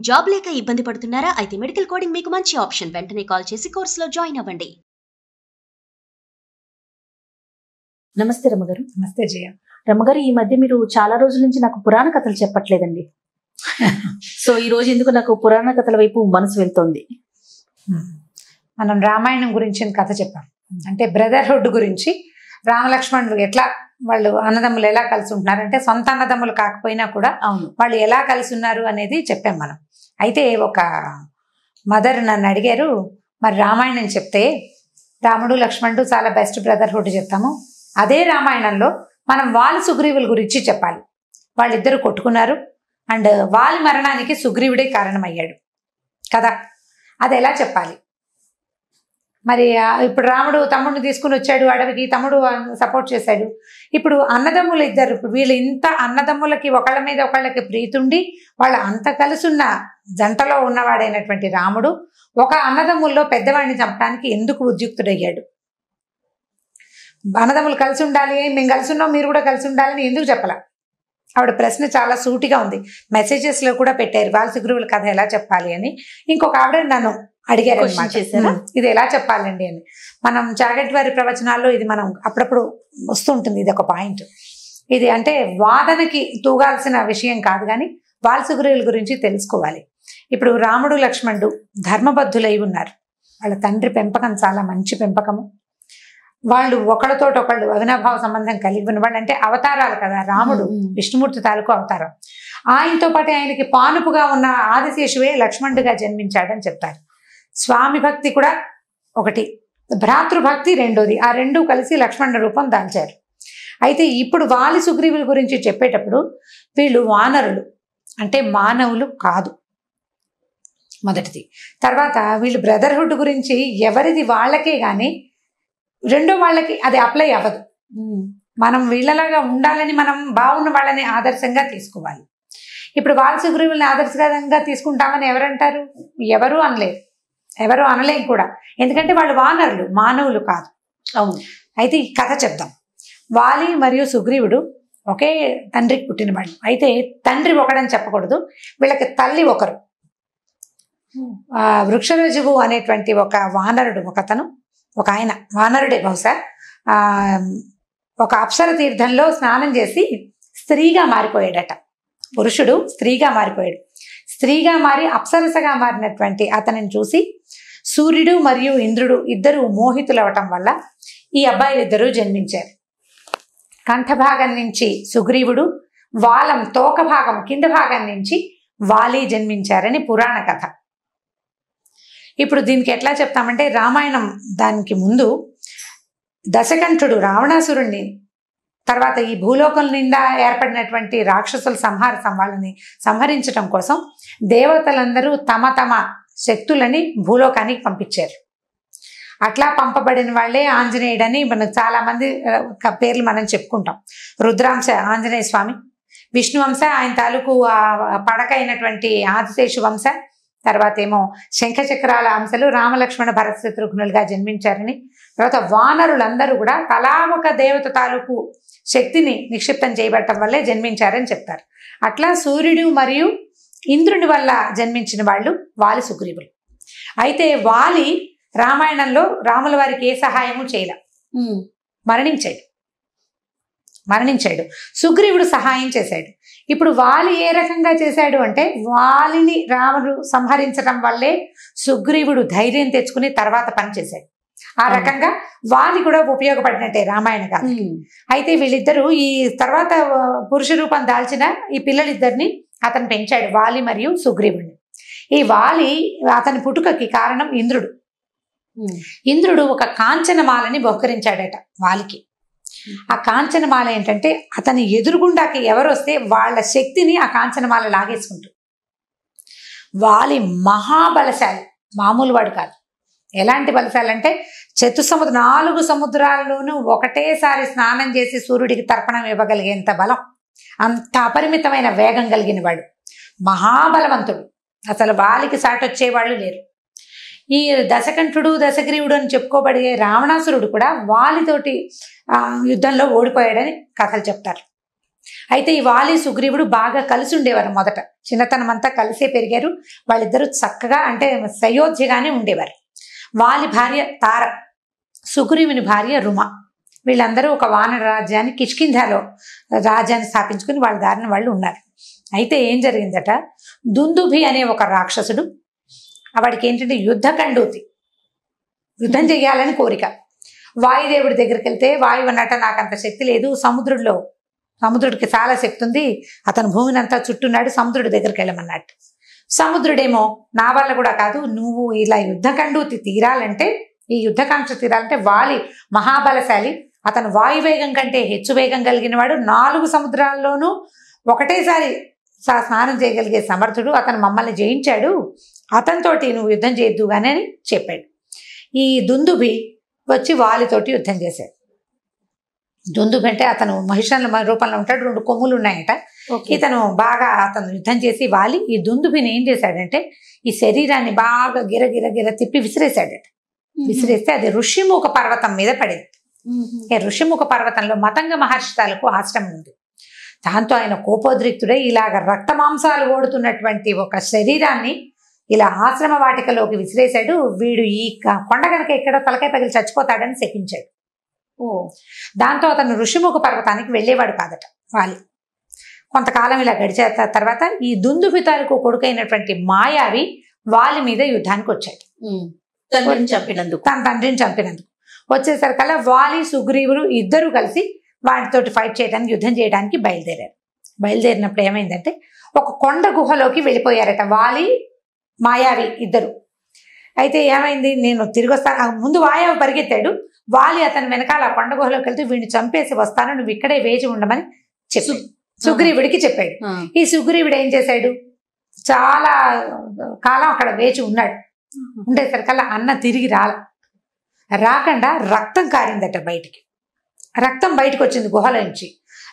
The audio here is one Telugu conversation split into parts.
జాబ్ లేక ఇబ్బంది పడుతున్నారా? అయితే మెడికల్ కోడింగ్ మీకు మంచి ఆప్షన్. వెంటనే కాల్ చేసి కోర్సులో జాయిన్ అవ్వండి. నమస్తే రమ్మగారు. నమస్తే జయ. రమ్మగారు, ఈ మధ్య మీరు చాలా రోజుల నుంచి నాకు పురాణ కథలు చెప్పట్లేదండి. సో ఈ రోజు ఎందుకు నాకు పురాణ కథల వైపు మనసు వెళ్తోంది. మనం రామాయణం గురించి కథ చెప్పాం. అంటే బ్రదర్హుడ్ గురించి, రామలక్ష్మణులు ఎట్లా వాళ్ళు అన్నదమ్ములు ఎలా కలిసి ఉంటున్నారు, అంటే సొంత అన్నదమ్ములు కాకపోయినా కూడా వాళ్ళు ఎలా కలిసి ఉన్నారు అనేది చెప్పాం మనం. అయితే ఒక మదర్ నన్ను అడిగారు, మరి రామాయణం చెప్తే రాముడు లక్ష్మణుడు చాలా బెస్ట్ బ్రదర్హుడ్ చెప్తాము, అదే రామాయణంలో మనం వాలి సుగ్రీవుల గురించి చెప్పాలి. వాళ్ళిద్దరు కొట్టుకున్నారు అండ్ వాలి మరణానికి సుగ్రీవుడే కారణమయ్యాడు కదా, అది ఎలా చెప్పాలి? మరి ఇప్పుడు రాముడు తమ్ముడిని తీసుకుని వచ్చాడు అడవికి, తమ్ముడు సపోర్ట్ చేశాడు. ఇప్పుడు అన్నదమ్ములు ఇద్దరు, వీళ్ళు ఇంత అన్నదమ్ములకి ఒకళ్ళ మీద ఒకళ్ళకి ప్రీతుండి వాళ్ళు అంత కలిసున్న జంటలో ఉన్నవాడైనటువంటి రాముడు ఒక అన్నదమ్ముల్లో పెద్దవాడిని చంపడానికి ఎందుకు ఉద్యుక్తుడయ్యాడు? అన్నదమ్ములు కలిసి ఉండాలి, మేము కలిసి ఉన్నాం మీరు కూడా కలిసి ఉండాలని ఎందుకు చెప్పాల? ఆవిడ ప్రశ్న చాలా సూటిగా ఉంది. మెసేజెస్లో కూడా పెట్టారు వాలి సుగ్రీవుల కథ ఎలా చెప్పాలి అని. ఇంకొక ఆవిడ నన్ను అడిగారు అన్నమాట, ఇది ఎలా చెప్పాలండి అని. మనం చాగంటి వారి ప్రవచనాల్లో ఇది మనం అప్పుడప్పుడు వస్తుంటుంది, ఇది ఒక పాయింట్. ఇది అంటే వాదనకి తూగాల్సిన విషయం కాదు, కానీ వాలి సుగ్రీవుల గురించి తెలుసుకోవాలి. ఇప్పుడు రాముడు లక్ష్మణుడు ధర్మబద్ధులై ఉన్నారు. వాళ్ళ తండ్రి పెంపకం చాలా మంచి పెంపకము. వాళ్ళు ఒకళ్ళతోటి ఒకళ్ళు అవినాభావ సంబంధం కలిగి ఉన్న వాళ్ళు, అంటే అవతారాలు కదా. రాముడు విష్ణుమూర్తి తాలూకు అవతారం. ఆయనతో పాటు ఆయనకి పానుపుగా ఉన్న ఆదిశేషువే లక్ష్మణుడిగా జన్మించాడని చెప్తారు. స్వామి భక్తి కూడా ఒకటి, భ్రాతృభక్తి రెండోది. ఆ రెండు కలిసి లక్ష్మణుడి రూపం దాల్చారు. అయితే ఇప్పుడు వాలి సుగ్రీవుల గురించి చెప్పేటప్పుడు వీళ్ళు వానరులు, అంటే మానవులు కాదు మొదటిది. తర్వాత వీళ్ళు బ్రదర్హుడ్ గురించి ఎవరిది వాళ్ళకే కానీ రెండో వాళ్ళకి అది అప్లై అవ్వదు. మనం వీళ్ళలాగా ఉండాలని, మనం బాగున్న వాళ్ళని ఆదర్శంగా తీసుకోవాలి. ఇప్పుడు వాలి సుగ్రీవుల్ని ఆదర్శంగా తీసుకుంటామని ఎవరంటారు? ఎవరు అనలేరు, ఎవరు అనలేం కూడా. ఎందుకంటే వాళ్ళు వానరులు, మానవులు కాదు. అవును. అయితే ఈ కథ చెప్దాం. వాలి మరియు సుగ్రీవుడు ఒకే తండ్రికి పుట్టిన వాళ్ళు. అయితే తండ్రి ఒకడని చెప్పకూడదు, వీళ్ళకి తల్లి ఒకరు. వృక్షరజువు అనేటువంటి ఒక వానరుడు, ఒకతను, ఒక ఆయన వానరుడే బహుశా, ఒక అప్సర తీర్థంలో స్నానం చేసి స్త్రీగా మారిపోయాడట. పురుషుడు స్త్రీగా మారిపోయాడు. స్త్రీగా మారి అప్సరసగా మారినటువంటి అతనిని చూసి సూర్యుడు మరియు ఇంద్రుడు ఇద్దరు మోహితులవటం వల్ల ఈ అబ్బాయిలు ఇద్దరు జన్మించారు. కంఠభాగం నుంచి సుగ్రీవుడు, వాలం తోక భాగం కింద భాగం నుంచి వాలి జన్మించారని పురాణ కథ. ఇప్పుడు దీనికి ఎట్లా చెప్తామంటే, రామాయణం దానికి ముందు దశకంఠుడు రావణాసురుణ్ణి, తర్వాత ఈ భూలోకం నిండా ఏర్పడినటువంటి రాక్షసుల వాళ్ళని సంహరించడం కోసం దేవతలందరూ తమ తమ శక్తులని భూలోకానికి పంపించారు. అట్లా పంపబడిన వాళ్ళే ఆంజనేయుడని మనకు చాలా మంది పేర్లు మనం చెప్పుకుంటాం. రుద్రాంశ ఆంజనేయ స్వామి, విష్ణువంశ ఆయన తాలూకు పడక అయినటువంటి ఆదిశేషు వంశ, తర్వాత ఏమో శంఖచక్రాల అంశలు రామలక్ష్మణ భరత శత్రుఘ్నులుగా జన్మించారని, తర్వాత వానరులందరూ కూడా తలా ఒక దేవత తాలూకు శక్తిని నిక్షిప్తం చేయబడటం వల్లే జన్మించారని చెప్తారు. అట్లా సూర్యుడు మరియు ఇంద్రుని వల్ల జన్మించిన వాళ్ళు వాలి సుగ్రీవులు. అయితే వాలి రామాయణంలో రాముల వారికి ఏ సహాయము చేయలే, మరణించాడు. సుగ్రీవుడు సహాయం చేశాడు. ఇప్పుడు వాలి ఏ రకంగా చేశాడు అంటే, వాలిని రాముడు సంహరించడం వల్లే సుగ్రీవుడు ధైర్యం తెచ్చుకుని తర్వాత పని చేశాడు. ఆ రకంగా వాలి కూడా ఉపయోగపడినట్టే రామాయణ కథ. అయితే వీళ్ళిద్దరూ ఈ తర్వాత పురుష రూపం దాల్చిన ఈ పిల్లలిద్దరిని అతను పెంచాడు, వాలి మరియు సుగ్రీవుడిని. ఈ వాలి అతని పుట్టుకకి కారణం ఇంద్రుడు. ఇంద్రుడు ఒక కాంచనమాలని బహుకరించాడట వాలికి. ఆ కాంచనమాల ఏంటంటే, అతని ఎదురుగుండాకి ఎవరు వస్తే వాళ్ళ శక్తిని ఆ కాంచనమాల లాగేసుకుంటుంది. వాలి మహాబలశాలి, మామూలు వాడు కాదు. ఎలాంటి బలశాలి అంటే, 4 సముద్రాల్లోనూ ఒకటేసారి స్నానం చేసి సూర్యుడికి తర్పణం ఇవ్వగలిగేంత బలం, అంత అపరిమితమైన వేగం కలిగిన వాడు, మహాబలవంతుడు. అసలు వాలికి సాటొచ్చేవాళ్ళు లేరు. ఈ దశకంఠుడు దశగ్రీవుడు అని చెప్పుకోబడే రావణాసురుడు కూడా వాలితోటి యుద్ధంలో ఓడిపోయాడని కథలు చెప్తారు. అయితే ఈ వాలి సుగ్రీవుడు బాగా కలిసి ఉండేవారు. మొదట చిన్నతనం అంతా కలిసే పెరిగారు. వాళ్ళిద్దరూ చక్కగా అంటే సయోధ్యగానే ఉండేవారు. వాలి భార్య తార, సుగ్రీవుని భార్య రుమ, వీళ్ళందరూ ఒక వానర రాజ్యాన్ని కిష్కింధలో రాజ్యాన్ని స్థాపించుకుని వాళ్ళ దారిన వాళ్ళు ఉన్నారు. అయితే ఏం జరిగిందట, దుందుభి అనే ఒక రాక్షసుడు, వాడికి ఏంటంటే యుద్ధకండూతి, యుద్ధం చెయ్యాలని కోరిక. వాయుదేవుడి దగ్గరికి వెళ్తే వాయువు అన్నట నాకు అంత శక్తి లేదు, సముద్రుడికి చాలా శక్తి ఉంది, అతను భూమిని అంతా చుట్టున్నాడు, సముద్రుడి దగ్గరికి వెళ్ళమన్నట్టు. సముద్రుడేమో నా వల్ల కూడా కాదు, నువ్వు ఇలా యుద్ధకండూతి తీరాలంటే, ఈ యుద్ధకాంక్ష తీరాలంటే వాలి మహాబలశాలి, అతను వాయువేగం కంటే హెచ్చు వేగం కలిగిన వాడు, 4 సముద్రాల్లోనూ ఒకటేసారి స్నానం చేయగలిగే సమర్థుడు, అతను మమ్మల్ని జయించాడు, అతనితోటి నువ్వు యుద్ధం చేయొద్దుగానే అని చెప్పాడు. ఈ దుందుభి వచ్చి వాలితోటి యుద్ధం చేశాడు. దుందుభి అంటే అతను మహిషాల రూపంలో ఉంటాడు, 2 కొమ్ములు ఉన్నాయట. ఇతను బాగా అతను యుద్ధం చేసి వాలి ఈ దుందుభిని ఏం చేశాడంటే ఈ శరీరాన్ని బాగా గిర తిప్పి విసిరేశాడట. విసిరేస్తే అది ఋషిముఖ పర్వతం మీద పడింది. ఋషిముఖ పర్వతంలో మతంగ మహర్షి తాలూకు ఆశ్రమం ఉంది. దాంతో ఆయన కోపోద్రిక్తుడై ఇలాగ రక్త మాంసాలు ఓడుతున్నటువంటి ఒక శరీరాన్ని ఇలా ఆశ్రమ వాటికలోకి విసిరేశాడు. వీడు ఈ కొండ కనుక ఎక్కడో తలకాయ పగిలి చచ్చిపోతాడని శపించాడు. దాంతో అతను ఋషిముఖ పర్వతానికి వెళ్ళేవాడు కాదట వాలి. కొంతకాలం ఇలా గడిచే తర్వాత ఈ దుందుభి తాలూకు కొడుకైనటువంటి మాయావి వాలి మీద యుద్ధానికి వచ్చాడు. తన తండ్రిని చంపినందుకు వచ్చేసరికల్లా వాలి సుగ్రీవుడు ఇద్దరు కలిసి వాటితోటి ఫైట్ చేయడానికి, యుద్ధం చేయడానికి బయలుదేరారు. బయలుదేరినప్పుడు ఏమైందంటే ఒక కొండ గుహలోకి వెళ్ళిపోయారట వాలి మాయావి ఇద్దరు. అయితే ఏమైంది, నేను తిరిగి వస్తాను, ముందు వాయావి పరిగెత్తాడు, వాలి అతని వెనకాల కొండ గుహలోకి వెళ్తే వీడిని చంపేసి వస్తాను, నువ్వు ఇక్కడే వేచి ఉండమని చెప్పి సుగ్రీవుడికి చెప్పాడు. ఈ సుగ్రీవుడు ఏం చేశాడు, చాలా కాలం అక్కడ వేచి ఉన్నాడు. ఉండేసరికల్లా అన్న తిరిగి రాకుండా రక్తం కారిందట బయటికి. రక్తం బయటకు వచ్చింది గుహల నుంచి.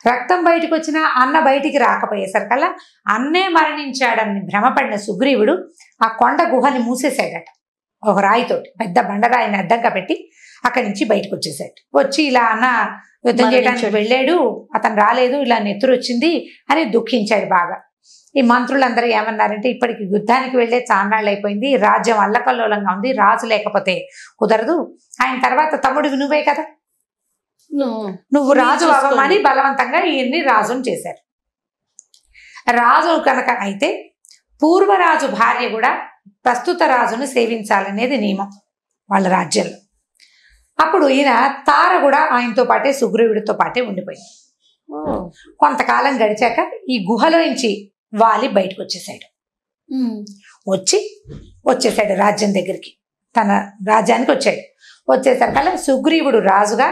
రక్తం బయటకు వచ్చినా అన్న బయటికి రాకపోయేసరికల్లా అన్నే మరణించాడని భ్రమపడిన సుగ్రీవుడు ఆ కొండ గుహని మూసేశాడట. ఒక రాయితోటి, పెద్ద బండరాయిని అడ్డంగా పెట్టి అక్కడి నుంచి బయటకు వచ్చేసాడు. వచ్చి ఇలా అన్న యుద్ధం చేయడానికి వెళ్ళాడు, అతను రాలేదు, ఇలా నెత్తురు వచ్చింది అని దుఃఖించాడు బాగా. ఈ మంత్రులందరూ ఏమన్నారంటే ఇప్పటికి యుద్ధానికి వెళ్ళే చాన్నాళ్ళు అయిపోయింది, రాజ్యం అల్లకల్లోలంగా ఉంది, రాజు లేకపోతే కుదరదు, ఆయన తర్వాత తమ్ముడివి నువ్వే కదా, నువ్వు రాజు అవ్వమని బలవంతంగా ఈయన్ని రాజును చేశారు. రాజు కనుక అయితే పూర్వరాజు భార్య కూడా ప్రస్తుత రాజును సేవించాలనేది నియమం వాళ్ళ రాజ్యంలో. అప్పుడు ఈయన తార కూడా ఆయనతో పాటే సుగ్రీవుడితో పాటే ఉండిపోయింది. కొంతకాలం గడిచాక ఈ గుహలో నుంచి వాలి బయటకు వచ్చేసాడు. వచ్చేసాడు రాజ్యం దగ్గరికి, తన రాజ్యానికి వచ్చాడు. వచ్చేసరికల్లా సుగ్రీవుడు రాజుగా,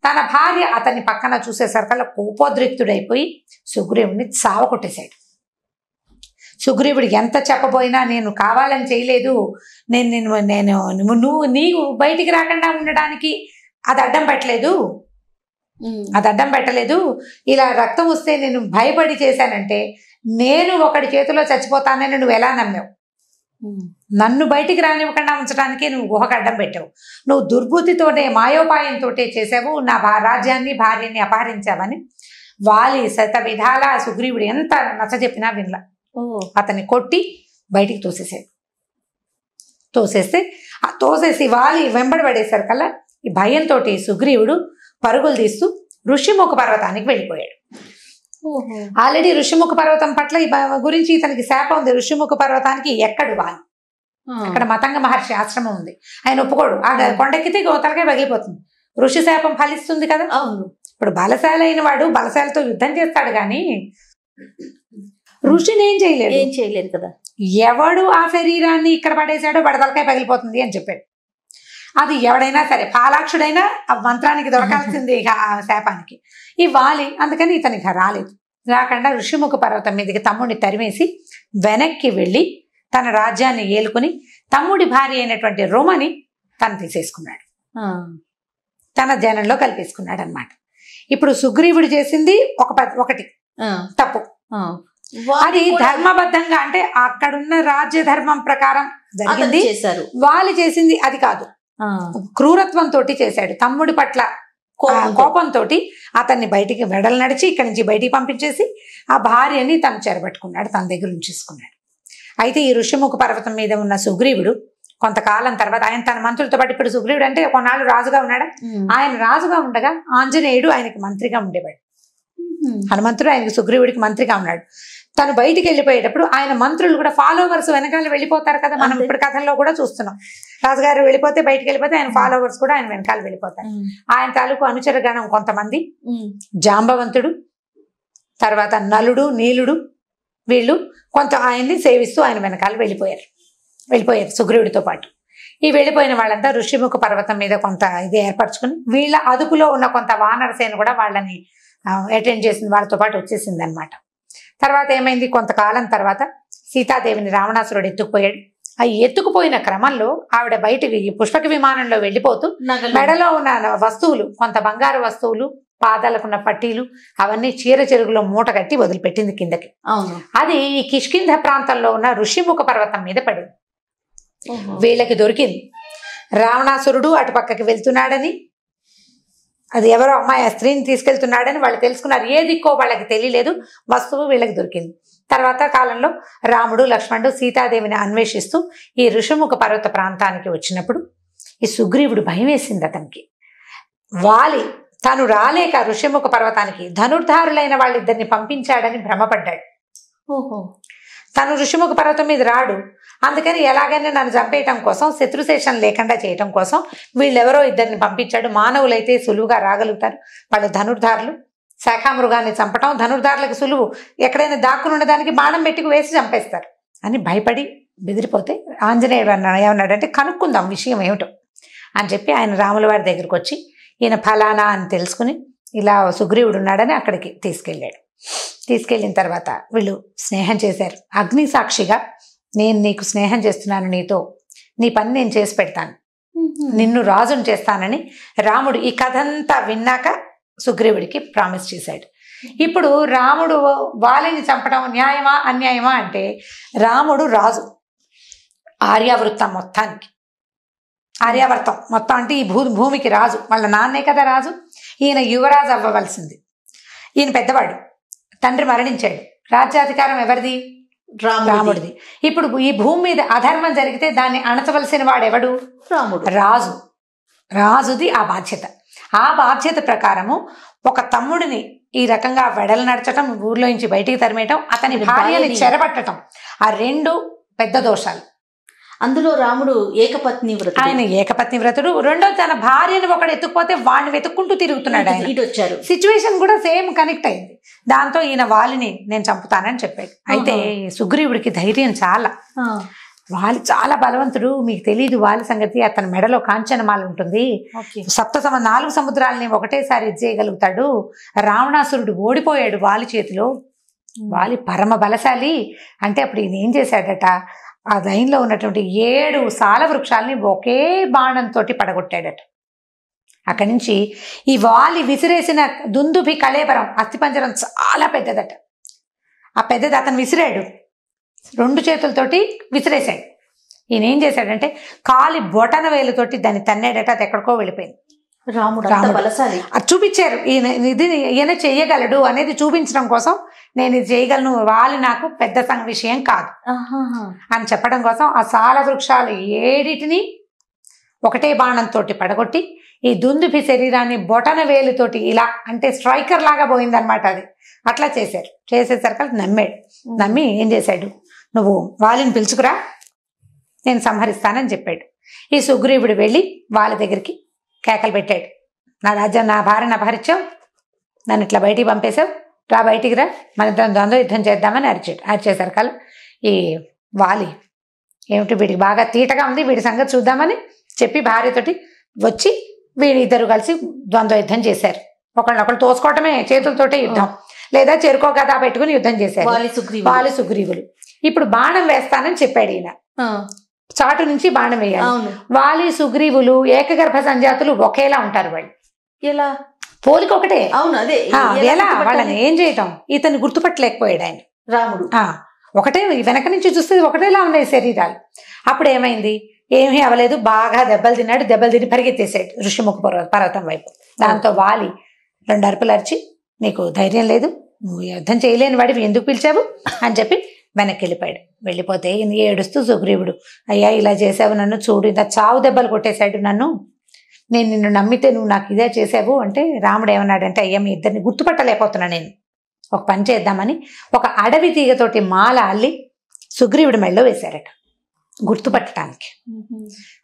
తన భార్య అతన్ని పక్కన చూసేసరికల్లా కోపోద్రిక్తుడైపోయి సుగ్రీవుడిని చావకొట్టేశాడు. సుగ్రీవుడు ఎంత చెప్పబోయినా నేను కావాలని చేయలేదు, నీవు బయటికి రాకుండా ఉండడానికి అది అడ్డం పెట్టలేదు, ఇలా రక్తం వస్తే నేను భయపడి చేశానంటే నేను ఒకడి చేతిలో చచ్చిపోతానని నువ్వు ఎలా నమ్మావు? నన్ను బయటికి రానివ్వకుండా ఉంచడానికి నువ్వు గుహకు అడ్డం పెట్టావు, నువ్వు దుర్బుద్ధితోనే మాయోపాయంతో చేసావు, నా రాజ్యాన్ని భార్యని అపహరించావని వాలి శత విధాల సుగ్రీవుడు ఎంత నచ్చజెప్పినా వినలా. అతన్ని కొట్టి బయటికి తోసేసి వాలి వెంబడి పడేసరికల్లా ఈ భయంతో సుగ్రీవుడు పరుగులు తీస్తూ ఋషిముఖ పర్వతానికి వెళ్ళిపోయాడు. ఆల్రెడీ ఋషిముఖ పర్వతం పట్ల ఈ గురించి ఇతనికి శాపం ఉంది. ఋషిముఖ పర్వతానికి ఎక్కడు వాలి, అక్కడ మతంగ మహర్షి ఆశ్రమం ఉంది, ఆయన ఒప్పుకోడు. ఆ కొండెక్కితే గోతలకే పగిలిపోతుంది, ఋషి శాపం ఫలిస్తుంది కదా. అవును, ఇప్పుడు బలశాలి అయిన వాడు బలశాలతో యుద్ధం చేస్తాడు కానీ ఋషిని ఏం చేయలేదు కదా. ఎవడు ఆ శరీరాన్ని ఇక్కడ పడేశాడో బడతలకాయ పగిలిపోతుంది అని చెప్పాడు. అది ఎవడైనా సరే, పాలాక్షుడైనా ఆ మంత్రానికి దొరకాల్సింది ఇక ఆ శాపానికి. ఈ వాలి అందుకని ఇతనికి రాలేదు. రాకుండా ఋషిముఖ పర్వతం మీదకి తమ్ముడిని తరిమేసి వెనక్కి వెళ్ళి తన రాజ్యాన్ని ఏలుకుని తమ్ముడి భార్య అయినటువంటి రుమని తను తీసేసుకున్నాడు, తన జనంలో కలిపేసుకున్నాడు అనమాట. ఇప్పుడు సుగ్రీవుడు చేసింది ఒకటి తప్పు. అది ధర్మబద్ధంగా అంటే అక్కడున్న రాజ్య ధర్మం ప్రకారం జరిగింది. వాళ్ళు చేసింది అది కాదు, క్రూరత్వంతో చేశాడు. తమ్ముడి పట్ల కోపంతో అతన్ని బయటికి వెడలు నడిచి ఇక్కడి నుంచి బయటికి పంపించేసి ఆ భార్యని తను చెరబట్టుకున్నాడు, తన దగ్గర ఉంచేసుకున్నాడు. అయితే ఈ ఋషిముఖ పర్వతం మీద ఉన్న సుగ్రీవుడు కొంతకాలం తర్వాత ఆయన తన మంత్రులతో పాటు, ఇప్పుడు సుగ్రీవుడు అంటే కొన్నాళ్ళు రాజుగా ఉన్నాడా, ఆయన రాజుగా ఉండగా ఆంజనేయుడు ఆయనకి మంత్రిగా ఉండేవాడు. హనుమంతుడు ఆయనకి సుగ్రీవుడికి మంత్రిగా ఉన్నాడు. తను బయటికి వెళ్ళిపోయేటప్పుడు ఆయన మంత్రులు కూడా ఫాలోవర్స్ వెనకాల వెళ్ళిపోతారు కదా, మనం ఇప్పుడు కథల్లో కూడా చూస్తున్నాం. రాజుగారు వెళ్ళిపోతే బయటికి వెళ్ళిపోతే ఆయన ఫాలోవర్స్ కూడా ఆయన వెనకాల వెళ్ళిపోతారు. ఆయన తాలూకు అనుచరగణం కొంతమంది, జాంబవంతుడు, తర్వాత నలుడు, నీలుడు, వీళ్ళు కొంత ఆయన్ని సేవిస్తూ ఆయన వెనకాల వెళ్ళిపోయారు సుగ్రీవుడితో పాటు. ఈ వెళ్ళిపోయిన వాళ్ళంతా ఋషిముఖ పర్వతం మీద కొంత ఇది ఏర్పరచుకుని వీళ్ళ అదుపులో ఉన్న కొంత వానరసేన కూడా వాళ్ళని అటెండ్ చేసింది, వాళ్ళతో పాటు వచ్చేసింది అనమాట. తర్వాత ఏమైంది, కొంతకాలం తర్వాత సీతాదేవిని రావణాసురుడు ఎత్తుకుపోయాడు. ఆ ఎత్తుకుపోయిన క్రమంలో ఆవిడ బయటికి పుష్పక విమానంలో వెళ్ళిపోతూ మెడలో ఉన్న వస్తువులు, కొంత బంగారు వస్తువులు, పాదాలకున్న పట్టీలు, అవన్నీ చీర చెరుగులో మూట కట్టి వదిలిపెట్టింది కిందకి. అది ఈ కిష్కింధ ప్రాంతంలో ఉన్న ఋషిముఖ పర్వతం మీద పడింది. వీళ్ళకి దొరికింది. రావణాసురుడు అటుపక్కకి వెళ్తున్నాడని, అది ఎవరో అమ్మాయి ఆ స్త్రీని తీసుకెళ్తున్నాడని వాళ్ళు తెలుసుకున్నారు. ఏ దిక్కో వాళ్ళకి తెలియలేదు, వస్తువు వీళ్ళకి దొరికింది. తర్వాత కాలంలో రాముడు, లక్ష్మణుడు సీతాదేవిని అన్వేషిస్తూ ఈ ఋషిముఖ పర్వత ప్రాంతానికి వచ్చినప్పుడు ఈ సుగ్రీవుడు భయం వేసింది అతనికి. వాలి తను రాలేక ఋషిముఖ పర్వతానికి ధనుర్ధారులైన వాళ్ళిద్దరిని పంపించాడని భ్రమపడ్డాడు. తను ఋషిముఖ పర్వతం మీద రాడు, అందుకని ఎలాగైనా నన్ను చంపేయటం కోసం, శత్రుశేషం లేకుండా చేయటం కోసం వీళ్ళెవరో ఇద్దరిని పంపించాడు. మానవులైతే సులువుగా రాగలుగుతారు, వాళ్ళు ధనుర్ధారులు. శాఖామృగాన్ని చంపటం ధనుర్ధారులకు సులువు, ఎక్కడైనా దాక్కుని ఉండడానికి బాణం పెట్టుకు వేసి చంపేస్తారు అని భయపడి బెదిరిపోతే ఆంజనేయుడు ఏమన్నాడంటే కనుక్కుందాం విషయం ఏమిటో అని చెప్పి ఆయన రాముల వారి దగ్గరకు వచ్చి ఈయన ఫలానా అని తెలుసుకుని ఇలా సుగ్రీవుడు ఉన్నాడని అక్కడికి తీసుకెళ్ళాడు. తీసుకెళ్ళిన తర్వాత వీళ్ళు స్నేహం చేశారు. అగ్ని సాక్షిగా నేను నీకు స్నేహం చేస్తున్నాను, నీతో నీ పని నేను చేసి పెడతాను, నిన్ను రాజును చేస్తానని రాముడు ఈ కథ అంతా విన్నాక సుగ్రీవుడికి ప్రామిస్ చేశాడు. ఇప్పుడు రాముడు వాలిని చంపడం న్యాయమా అన్యాయమా అంటే, రాముడు రాజు ఆర్యావృత్తం మొత్తానికి, ఆర్యావర్తం మొత్తం అంటే ఈ భూమికి రాజు, వాళ్ళ నాన్నే కదా రాజు. ఈయన యువరాజు అవ్వవలసింది. ఈయన పెద్దవాడు, తండ్రి మరణించాడు, రాజ్యాధికారం ఎవరిది, రాముడిది. ఇప్పుడు ఈ భూమి మీద అధర్మం జరిగితే దాన్ని అణచవలసిన వాడెవడు, రాముడు, రాజుది ఆ బాధ్యత. ఆ బాధ్యత ప్రకారము ఒక తమ్ముడిని ఈ రకంగా వెడలు నడచటం, ఊర్లో నుంచి బయటికి తరిమేయటం, అతని భార్యని చెరబట్టడం, ఆ రెండు పెద్ద దోషాలు. అందులో రాముడు ఏకపత్ని వ్రతుడు, ఆయన ఏకపత్ని వ్రతుడు. రెండో తన భార్యను ఒకడు ఎత్తుకుపోతే వాడిని వెతుక్కుంటూ తిరుగుతున్నాడు ఆయన. ఇటు వచ్చారు, సిచ్యువేషన్ కూడా సేమ్ కనెక్ట్ అయింది. దాంతో ఈయన వాలిని నేను చంపుతానని చెప్పాడు. అయితే సుగ్రీవుడికి ధైర్యం చాలా, వాలి చాలా బలవంతుడు. మీకు తెలియదు వాలి సంగతి, అతని మెడలో కాంచనమాల ఉంటుంది, 4 సముద్రాలని ఒకటేసారి చేయగలుగుతాడు. రావణాసురుడు ఓడిపోయాడు వాలి చేతిలో, వాలి పరమ బలశాలి. అంటే అప్పుడు ఈయన ఏం చేశాడట, ఆ లైన్లో ఉన్నటువంటి 7 సాల వృక్షాలని ఒకే బాణంతో పడగొట్టాడట. అక్కడి నుంచి ఈ వాలి విసిరేసిన దుందుభి కళేబరం అస్థిపంజరం చాలా పెద్దదట. ఆ పెద్దది అతను విసిరాడు, 2 చేతులతోటి విసిరేశాడు. ఈయన ఏం చేశాడంటే కాలి బొటన వేలుతోటి దాన్ని తన్నాడట, అది ఎక్కడికో వెళ్ళిపోయింది. రాముడు బలశాలి. అది చూపించారు, ఈయన చెయ్యగలడు అనేది చూపించడం కోసం, నేను ఇది చేయగలను, వాలి నాకు పెద్ద విషయం కాదు అని చెప్పడం కోసం ఆ సాల వృక్షాలు 7 ఒకటే బాణంతో పడగొట్టి ఈ దుందుభి శరీరాన్ని బొటన వేలుతోటి ఇలా అంటే స్ట్రైకర్ లాగా పోయిందనమాట. అది అట్లా చేశారు. చేసేసరికి నమ్మాడు. నమ్మి ఏం చేశాడు, నువ్వు వాలిని పిలుచుకురా, నేను సంహరిస్తానని చెప్పాడు. ఈ సుగ్రీవుడు వెళ్ళి వాళ్ళ దగ్గరికి కేకలు పెట్టాడు, నా రాజ్యం, నా భార్యను అపహరించావు, నన్ను ఇట్లా బయటికి పంపేశావు, రా బయటికి రా, మన ద్వంద్వ యుద్ధం చేద్దామని అరిచేసరికల్ ఈ వాలి ఏమిటి వీడికి బాగా తీటగా ఉంది, వీడి సంగతి చూద్దామని చెప్పి భార్యతోటి వచ్చి వీడిద్దరు కలిసి ద్వంద్వ యుద్ధం చేశారు. ఒకళ్ళనొకళ్ళు తోసుకోవటమే, చేతులతోటే యుద్ధం, లేదా చెరుకో కథ పెట్టుకుని యుద్ధం చేశారు వాలి సుగ్రీవులు. ఇప్పుడు బాణం వేస్తానని చెప్పాడు ఈయన, చాటు నుంచి బాణం వేయాలి. వాలి సుగ్రీవులు ఏకగర్భ సంజాతులు ఒకేలా ఉంటారు. వాళ్ళు ఎలా పోలిక ఒకటే. అవును, అదే ఎలా వాళ్ళని ఏం చేయటం, ఇతన్ని గుర్తుపట్టలేకపోయాడు ఆయన రాముడు. ఒకటే వెనక నుంచి చూస్తే ఒకటేలా ఉన్నాయి శరీరాలు. అప్పుడు ఏమైంది, ఏమీ అవ్వలేదు, బాగా దెబ్బలు తిన్నాడు. దెబ్బలు తిని పరిగెత్తేసాడు ఋషిముఖ పర్వతం వైపు. దాంతో వాలి 2 అరుపులు అరిచి, నీకు ధైర్యం లేదు, నువ్వు యుద్ధం చేయలేని వాడివి, ఎందుకు పిలిచావు అని చెప్పి వెనక్కి వెళ్ళిపోయాడు. వెళ్ళిపోతే ఏడుస్తూ సుగ్రీవుడు, అయ్యా ఇలా చేసావు నన్ను, చూడు ఇంత చావు దెబ్బలు కొట్టేశాడు నన్ను, నేను నిన్ను నమ్మితే నువ్వు నాకు ఇదే చేసావు అంటే రాముడు ఏమన్నాడంటే, అయ్యా మీ ఇద్దరిని గుర్తుపట్టలేకపోతున్నా నేను, ఒక పని చేద్దామని ఒక అడవి తీగతోటి మాల అల్లి సుగ్రీవుడి మెళ్ళలో వేశారట గుర్తుపట్టడానికి.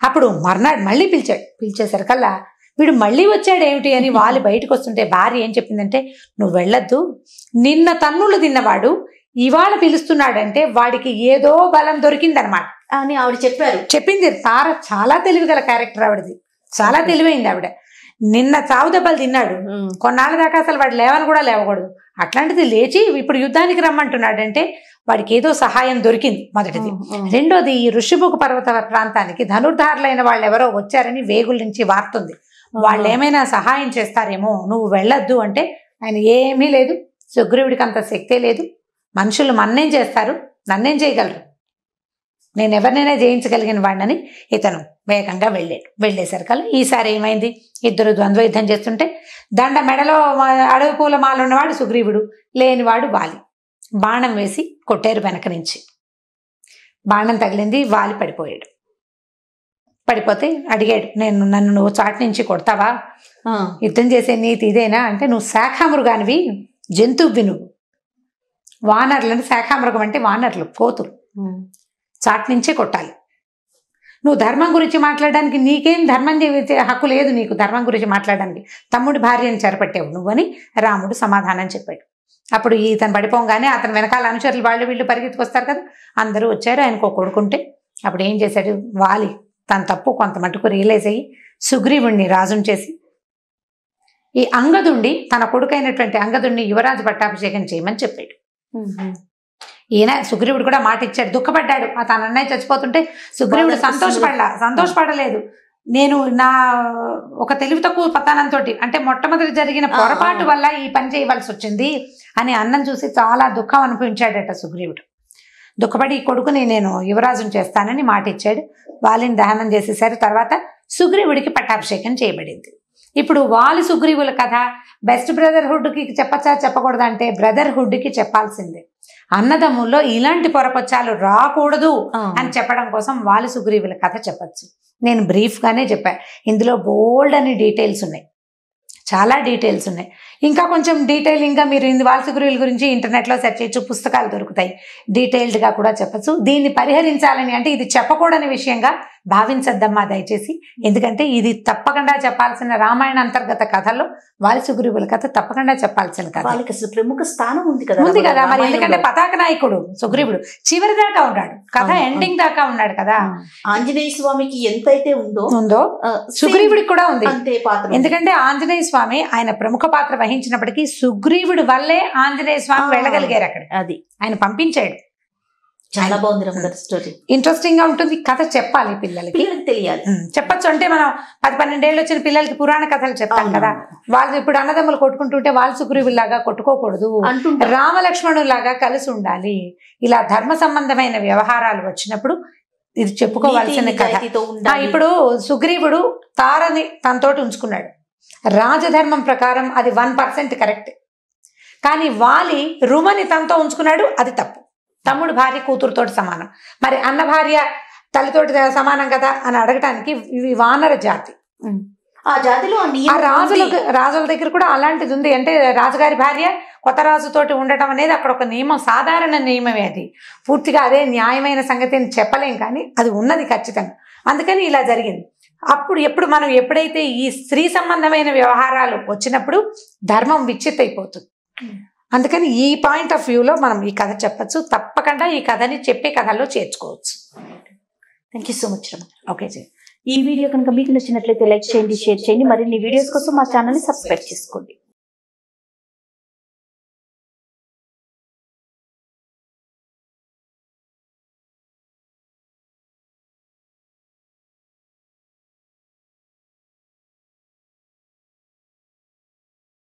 అప్పుడు మర్నాడు మళ్ళీ పిలిచాడు. పిలిచేసరికల్లా వీడు మళ్ళీ వచ్చాడు ఏమిటి అని వాళ్ళు బయటకు వస్తుంటే భార్య ఏం చెప్పిందంటే, నువ్వు వెళ్ళొద్దు, నిన్న తన్నులు తిన్నవాడు ఇవాళ పిలుస్తున్నాడంటే వాడికి ఏదో బలం దొరికిందనమాట అని ఆవిడ చెప్పారు. చెప్పింది తార. చాలా తెలివిగల క్యారెక్టర్ ఆవిడది, చాలా తెలివైంది ఆవిడ. నిన్న చావు దెబ్బలు తిన్నాడు, కొన్నాళ్ళ దాకా అసలు వాడు లేవని కూడా లేవకూడదు, అట్లాంటిది లేచి ఇప్పుడు యుద్ధానికి రమ్మంటున్నాడంటే వాడికి ఏదో సహాయం దొరికింది మొదటిది. రెండోది, ఈ ఋషిముఖ పర్వత ప్రాంతానికి ధనుర్ధారులైన వాళ్ళు ఎవరో వచ్చారని వేగుల నుంచి వార్తుంది, వాళ్ళు ఏమైనా సహాయం చేస్తారేమో, నువ్వు వెళ్ళొద్దు అంటే ఆయన ఏమీ లేదు, సుగ్రీవుడికి అంత శక్తే లేదు, మనుషులు మన్నేం చేస్తారు, నన్నేం చేయగలరు, నేను ఎవరినైనా జయించగలిగిన వాడినని ఇతను వేగంగా వెళ్ళాడు. వెళ్ళేసరికల్లా ఈసారి ఏమైంది, ఇద్దరు ద్వంద్వ యుద్ధం చేస్తుంటే దండ మెడలో అడవి పూల మాల ఉన్నవాడు సుగ్రీవుడు, లేనివాడు వాలి. బాణం వేసి కొట్టారు వెనక నుంచి, బాణం తగిలింది, వాలి పడిపోయాడు. పడిపోతే అడిగాడు, నన్ను నువ్వు చాటు నుంచి కొడతావా, యుద్ధం చేసే నీతి ఇదేనా అంటే, నువ్వు శాఖామృగానివి, జంతువువి, నువ్వు వానరులని, శాఖామృగం అంటే వానరులు, కోతులు, చాటు నుంచే కొట్టాలి, నువ్వు ధర్మం గురించి మాట్లాడడానికి నీకేం ధర్మం హక్కు లేదు, నీకు ధర్మం గురించి మాట్లాడడానికి, తమ్ముడి భార్యను చెరపట్టావు నువ్వని రాముడు సమాధానం చెప్పాడు. అప్పుడు ఇతను పడిపోగానే అతను వెనకాల అనుచరులు వాళ్ళు వీళ్ళు పరిగెత్తుకొస్తారు కదా, అందరూ వచ్చారు. ఆయనకు ఒక కొడుకుంటే అప్పుడు ఏం చేశాడు, వాలి తన తప్పు కొంత మటుకు రియలైజ్ అయ్యి సుగ్రీవుణ్ణి రాజుని చేసి ఈ అంగదుండి తన కొడుకైనటువంటి అంగదుణ్ణి యువరాజు పట్టాభిషేకం చేయమని చెప్పాడు. ఈయన సుగ్రీవుడు కూడా మాట ఇచ్చాడు, దుఃఖపడ్డాడు. తన అన్నయ్య చచ్చిపోతుంటే సుగ్రీవుడు సంతోషపడలేదు. నేను నా ఒక తెలివి తక్కువ పతనంతో, అంటే మొట్టమొదటి జరిగిన పొరపాటు వల్ల ఈ పని చేయవలసి వచ్చింది అని అన్నం చూసి చాలా దుఃఖం అనుభవించాడట సుగ్రీవుడు. దుఃఖపడి ఈ కొడుకుని నేను యువరాజుని చేస్తానని మాట ఇచ్చాడు. వాలిని దహనం చేసేసారు. తర్వాత సుగ్రీవుడికి పట్టాభిషేకం చేయబడింది. ఇప్పుడు వాలి సుగ్రీవుల కథ బెస్ట్ బ్రదర్హుడ్కి చెప్పచ్చా చెప్పకూడదా అంటే బ్రదర్హుడ్కి చెప్పాల్సిందే. అన్నదమ్ముల్లో ఇలాంటి పొరపచ్చాలు రాకూడదు అని చెప్పడం కోసం వాలి సుగ్రీవుల కథ చెప్పచ్చు. నేను బ్రీఫ్గానే చెప్పాను. ఇందులో బోల్డ్ అని డీటెయిల్స్ ఉన్నాయి, చాలా డీటెయిల్స్ ఉన్నాయి. ఇంకా కొంచెం డీటెయిలింగ్గా మీరు వాలి సుగ్రీవుల గురించి ఇంటర్నెట్లో సెర్చ్ చేయొచ్చు, పుస్తకాలు దొరుకుతాయి, డీటెయిల్డ్గా కూడా చెప్పచ్చు. దీన్ని పరిహరించాలని అంటే ఇది చెప్పకూడని విషయంగా భావించద్దమ్మా దయచేసి, ఎందుకంటే ఇది తప్పకుండా చెప్పాల్సిన రామాయణ అంతర్గత కథల్లో వాలి సుగ్రీవుల కథ తప్పకుండా చెప్పాల్సిన కథ. వాళ్ళకి అసలు ప్రముఖ స్థానం ఉంది కదా. మరి ఎందుకంటే పతాక నాయకుడు సుగ్రీవుడు చివరి దాకా ఉన్నాడు, కథ ఎండింగ్ దాకా ఉన్నాడు కదా. ఆంజనేయ స్వామికి ఎంతైతే ఉందో సుగ్రీవుడికి కూడా ఉంది అంతే పాత్ర. ఎందుకంటే ఆంజనేయ స్వామి ఆయన ప్రముఖ పాత్ర వహించినప్పటికీ సుగ్రీవుడి వల్లే ఆంజనేయ స్వామి వెళ్ళగలిగారు అక్కడ. అది ఆయన పంపించాడు. చాలా బాగుంది స్టోరీ, ఇంట్రెస్టింగ్ గా ఉంటుంది. కథ చెప్పాలి పిల్లలకి తెలియాలి. చెప్పచ్చు అంటే మనం 10-12 ఏళ్ళు వచ్చిన పిల్లలకి పురాణ కథలు చెప్తాం కదా. వాళ్ళు ఇప్పుడు అన్నదమ్ములు కొట్టుకుంటుంటే వాళ్ళు సుగ్రీవులాగా కొట్టుకోకూడదు, రామలక్ష్మణులాగా కలిసి ఉండాలి. ఇలా ధర్మ సంబంధమైన వ్యవహారాలు వచ్చినప్పుడు ఇది చెప్పుకోవాల్సిన కథ. ఇప్పుడు సుగ్రీవుడు తారని తనతోటి ఉంచుకున్నాడు, రాజధర్మం ప్రకారం అది 1% కరెక్ట్. కానీ వాలి రుమని తనతో ఉంచుకున్నాడు, అది తప్పు. తమ్ముడు భార్య కూతురుతోటి సమానం, మరి అన్న భార్య తల్లితోటి సమానం కదా అని అడగటానికి ఇవి వానర జాతి. ఆ జాతిలో ఆ రాజుల దగ్గర కూడా అలాంటిది ఉంది. అంటే రాజుగారి భార్య కొత్త రాజుతోటి ఉండటం అనేది అక్కడ ఒక నియమం, సాధారణ నియమమే. అది పూర్తిగా అదే న్యాయమైన సంగతి అని చెప్పలేం, కానీ అది ఉన్నది ఖచ్చితంగా. అందుకని ఇలా జరిగింది. ఎప్పుడు మనం ఎప్పుడైతే ఈ స్త్రీ సంబంధమైన వ్యవహారాలు వచ్చినప్పుడు ధర్మం విచ్చిత్తైపోతుంది. అందుకని ఈ పాయింట్ ఆఫ్ వ్యూలో మనం ఈ కథ చెప్పచ్చు. తప్పకుండా ఈ కథని చెప్పే కథల్లో చేర్చుకోవచ్చు. Thank you so much. Okay జీ. ఈ వీడియో కనుక మీకు నచ్చినట్లయితే లైక్ చేయండి, షేర్ చేయండి. మరిన్ని వీడియోస్ కోసం మా ఛానల్ని సబ్స్క్రైబ్ చేసుకోండి.